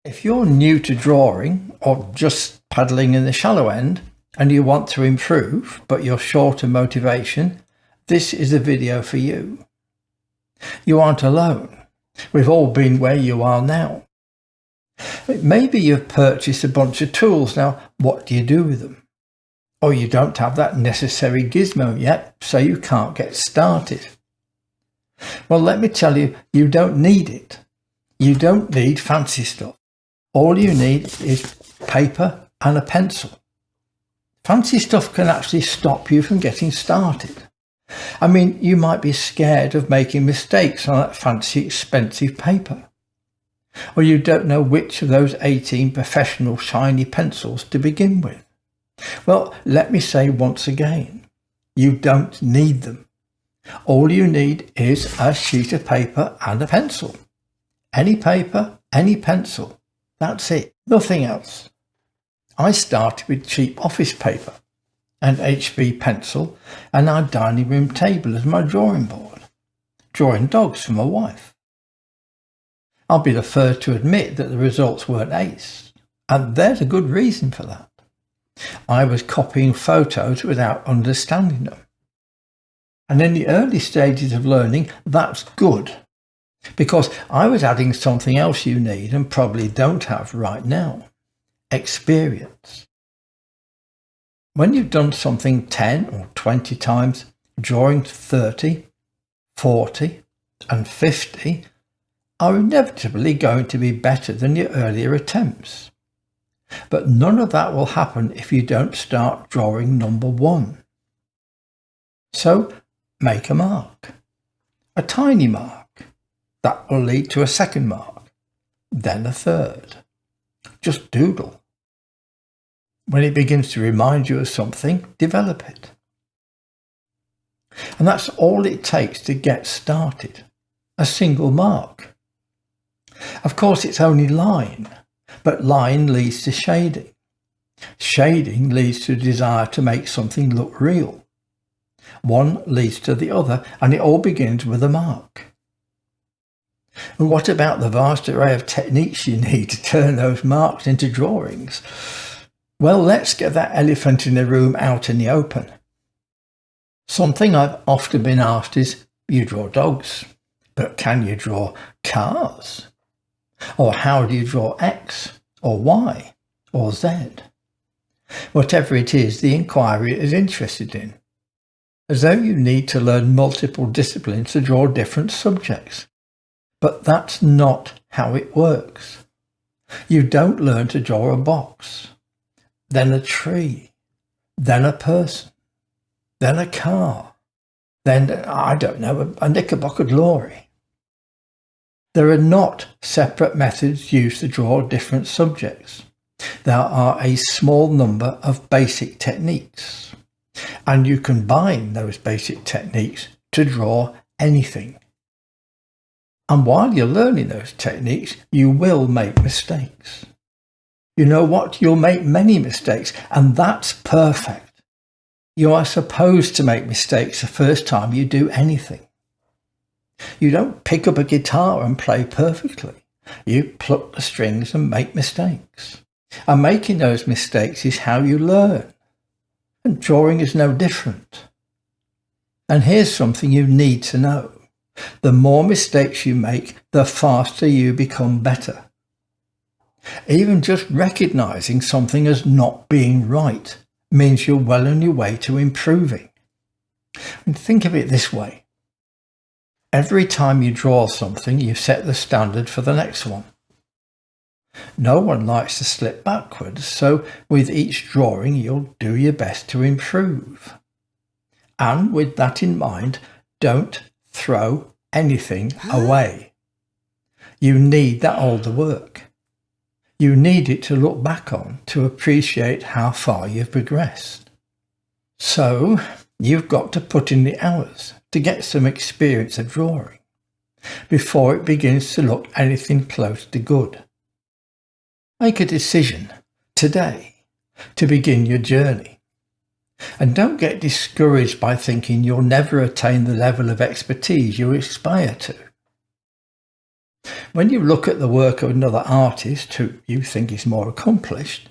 If you're new to drawing or just paddling in the shallow end and you want to improve but you're short of motivation, this is a video for you. You aren't alone. We've all been where you are now. Maybe you've purchased a bunch of tools. Now, what do you do with them? Or you don't have that necessary gizmo yet, so you can't get started. Well, let me tell you, you don't need it. You don't need fancy stuff. All you need is paper and a pencil. Fancy stuff can actually stop you from getting started. I mean, you might be scared of making mistakes on that fancy, expensive paper. Or you don't know which of those 18 professional shiny pencils to begin with. Well, let me say once again, you don't need them. All you need is a sheet of paper and a pencil. Any paper, any pencil. That's it. Nothing else. I started with cheap office paper, an HB pencil, and our dining room table as my drawing board, drawing dogs for my wife. I'll be the first to admit that the results weren't ace, and there's a good reason for that. I was copying photos without understanding them. And in the early stages of learning, that's good, because I was adding something else you need and probably don't have right now: experience. When you've done something 10 or 20 times, drawing 30, 40 and 50 are inevitably going to be better than your earlier attempts. But none of that will happen if you don't start drawing number 1. So make a mark, a tiny mark. That will lead to a second mark, then a third. Just doodle. When it begins to remind you of something, develop it. And that's all it takes to get started. A single mark. Of course, it's only line, but line leads to shading. Shading leads to a desire to make something look real. One leads to the other, and it all begins with a mark. And what about the vast array of techniques you need to turn those marks into drawings? Well, let's get that elephant in the room out in the open. Something I've often been asked is, you draw dogs, but can you draw cars? Or how do you draw X, or Y, or Z? Whatever it is the inquiry is interested in. As though you need to learn multiple disciplines to draw different subjects. But that's not how it works. You don't learn to draw a box, then a tree, then a person, then a car, then, I don't know, a Knickerbocker glory. There are not separate methods used to draw different subjects. There are a small number of basic techniques, and you combine those basic techniques to draw anything. And while you're learning those techniques, you will make mistakes. You know what? You'll make many mistakes, and that's perfect. You are supposed to make mistakes the first time you do anything. You don't pick up a guitar and play perfectly. You pluck the strings and make mistakes. And making those mistakes is how you learn. And drawing is no different. And here's something you need to know. The more mistakes you make, the faster you become better. Even just recognizing something as not being right means you're well on your way to improving. And think of it this way. Every time you draw something, you set the standard for the next one. No one likes to slip backwards, so with each drawing you'll do your best to improve. And with that in mind, don't throw anything away. You need that older work. You need it to look back on to appreciate how far you've progressed. So you've got to put in the hours to get some experience of drawing before it begins to look anything close to good. Make a decision today to begin your journey. And don't get discouraged by thinking you'll never attain the level of expertise you aspire to. When you look at the work of another artist who you think is more accomplished,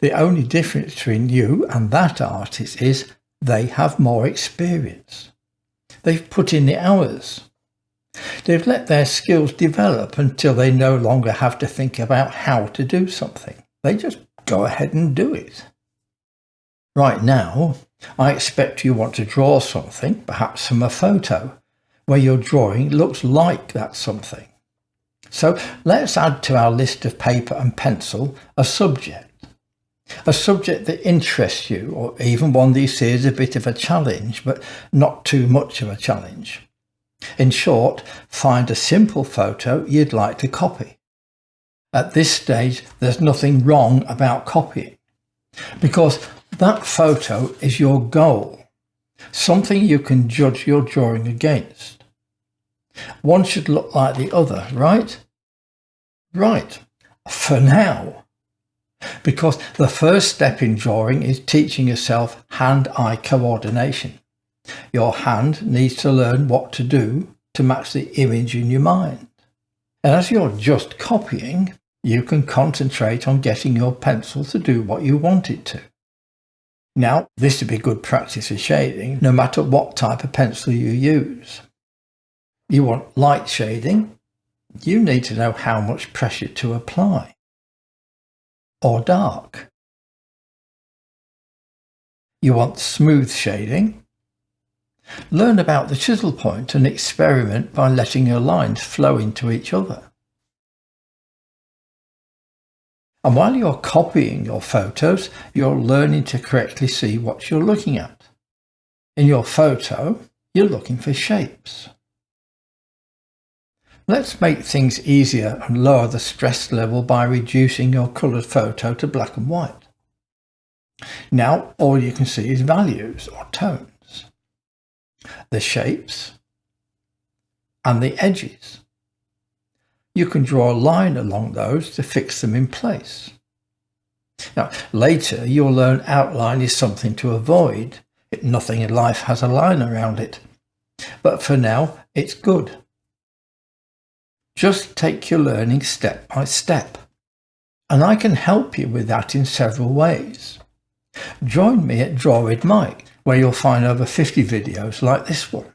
the only difference between you and that artist is they have more experience. They've put in the hours. They've let their skills develop until they no longer have to think about how to do something. They just go ahead and do it. Right now, I expect you want to draw something, perhaps from a photo, where your drawing looks like that something. So let's add to our list of paper and pencil a subject that interests you, or even one that you see as a bit of a challenge, but not too much of a challenge. In short, find a simple photo you'd like to copy. At this stage, there's nothing wrong about copying, because that photo is your goal, something you can judge your drawing against. One should look like the other, right? Right, for now. Because the first step in drawing is teaching yourself hand-eye coordination. Your hand needs to learn what to do to match the image in your mind. And as you're just copying, you can concentrate on getting your pencil to do what you want it to. Now, this would be good practice for shading, no matter what type of pencil you use. You want light shading, you need to know how much pressure to apply. Or dark. You want smooth shading. Learn about the chisel point and experiment by letting your lines flow into each other. And while you're copying your photos, you're learning to correctly see what you're looking at. In your photo, you're looking for shapes. Let's make things easier and lower the stress level by reducing your coloured photo to black and white. Now all you can see is values or tones, the shapes and the edges. You can draw a line along those to fix them in place. Now later you'll learn outline is something to avoid. Nothing in life has a line around it. But for now it's good. Just take your learning step by step. And I can help you with that in several ways. Join me at DrawWithMike, where you'll find over 50 videos like this one.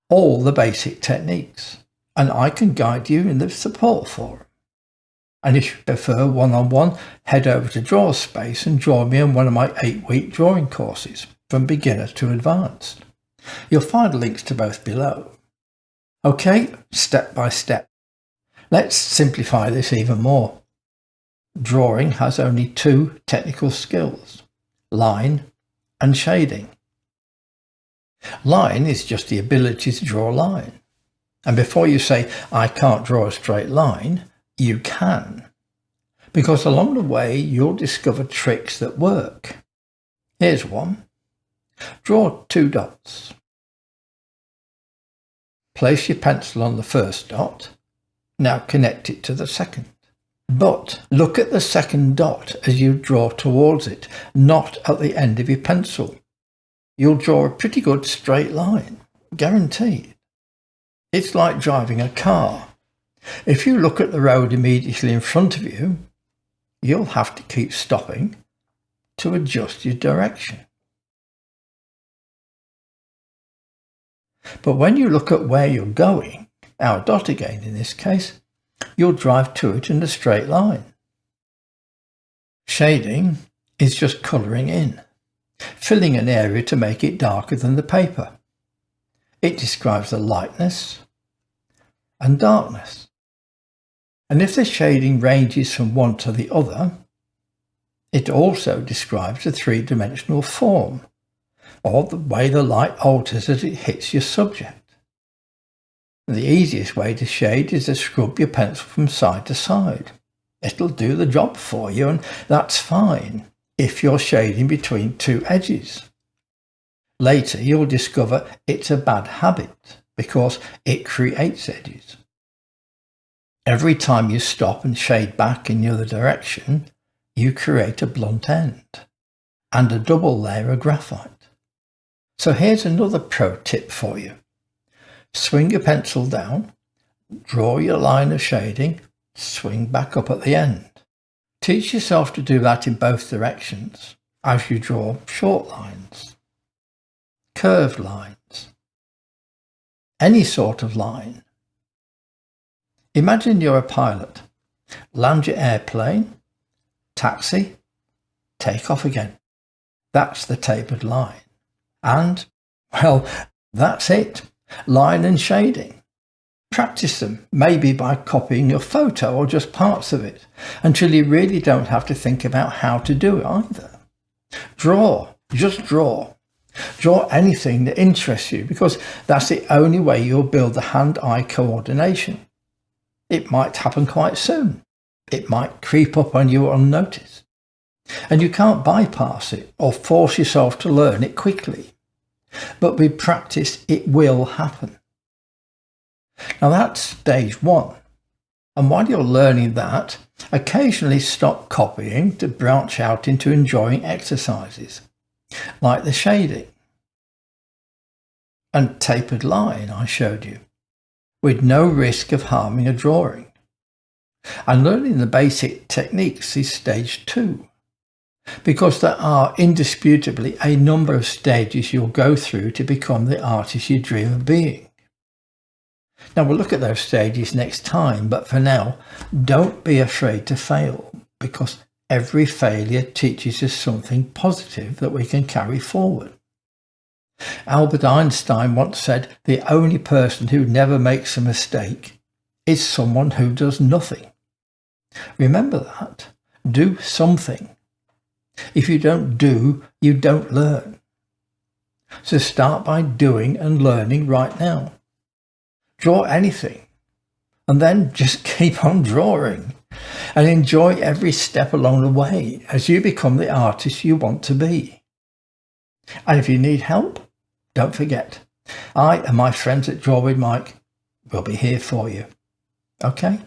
All the basic techniques. And I can guide you in the support forum. And if you prefer one-on-one, head over to Drawspace and join me in one of my 8-week drawing courses, from beginner to advanced. You'll find links to both below. Okay, step by step. Let's simplify this even more. Drawing has only 2 technical skills, line and shading. Line is just the ability to draw a line. And before you say, I can't draw a straight line, you can. Because along the way, you'll discover tricks that work. Here's one. Draw 2 dots. Place your pencil on the first dot. Now connect it to the second. But look at the second dot as you draw towards it, not at the end of your pencil. You'll draw a pretty good straight line, guaranteed. It's like driving a car. If you look at the road immediately in front of you, you'll have to keep stopping to adjust your direction. But when you look at where you're going, our dot again in this case, you'll drive to it in a straight line. Shading is just colouring in, filling an area to make it darker than the paper. It describes the lightness and darkness. And if the shading ranges from one to the other, it also describes the 3-dimensional form, or the way the light alters as it hits your subject. The easiest way to shade is to scrub your pencil from side to side. It'll do the job for you, and that's fine if you're shading between 2 edges. Later you'll discover it's a bad habit because it creates edges. Every time you stop and shade back in the other direction, you create a blunt end and a double layer of graphite. So here's another pro tip for you. Swing your pencil down, Draw your line of shading, swing back up at the end. Teach yourself to do that in both directions as you draw short lines, curved lines, any sort of line. Imagine you're a pilot. Land your airplane, taxi, take off again. That's the tapered line. And, well, that's it. Line and shading. Practice them, maybe by copying a photo or just parts of it, until you really don't have to think about how to do it either. Draw, just draw. Draw anything that interests you, because that's the only way you'll build the hand-eye coordination. It might happen quite soon. It might creep up on you unnoticed. And you can't bypass it or force yourself to learn it quickly. But with practice, it will happen. Now that's stage one. And while you're learning that, occasionally stop copying to branch out into enjoying exercises, like the shading and tapered line I showed you, with no risk of harming a drawing. And learning the basic techniques is stage two, because there are indisputably a number of stages you'll go through to become the artist you dream of being. Now we'll look at those stages next time, but for now, don't be afraid to fail, because every failure teaches us something positive that we can carry forward. Albert Einstein once said, the only person who never makes a mistake is someone who does nothing. Remember that. Do something. If you don't do, you don't learn. So start by doing and learning right now. Draw anything, and then just keep on drawing, and enjoy every step along the way as you become the artist you want to be. And if you need help, don't forget, I and my friends at DrawWithMike will be here for you. Okay?